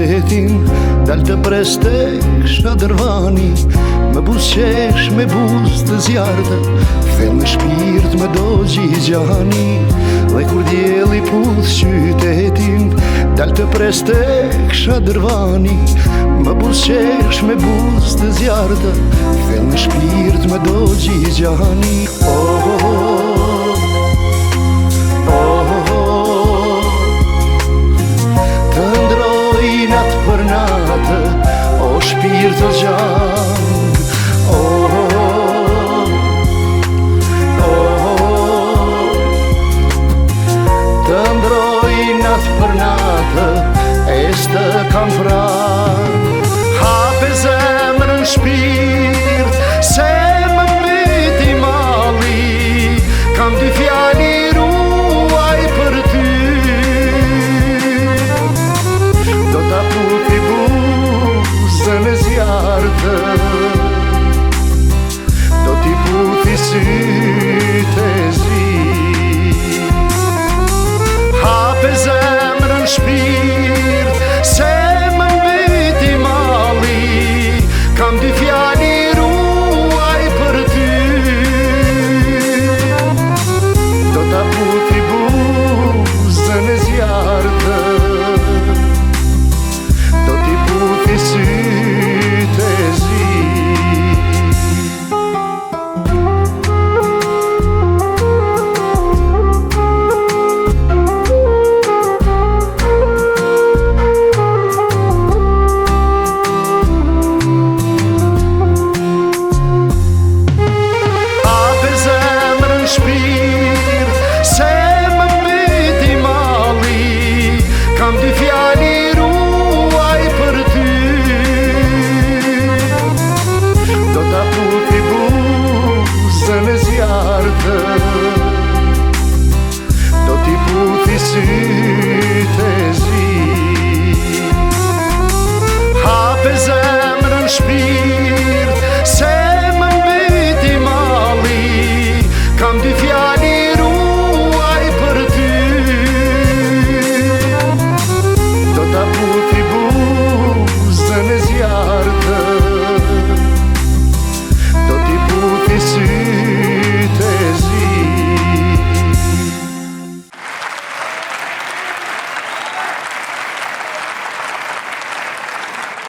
qytetin, dal të pres tek Shadërvani, me buz qesh, me buz të zjarta, thell me shpirt me do Gjigjani. Dhe kur djeli puth qytetin, dal të pres tek Shadërvani, me buz qesh, me buz të zjarta, thell me shpirt me do Gjigjani. Të ndroj natë për natë, o shpirt o gjan, të ndroj natë për natë, e s'të kam pran. Hape zemrën shpirt, se më mbeti mali, kam dy fjali ruaj për ty. Do t'a puti buzën e zjartë, do t'i puti sytë e zi. Hape zemrën shpirt, se më mbeti mali, kam dy fjali ruaj për ty. Do t'a puti buzën e zjartë, do t'i puti sytë e zi. Shpirt, se më mbeti mali, kam dy fjali ruaj për ty. Do t'a puti buzën e zjartë, do t'i puti sytë e zi. Hape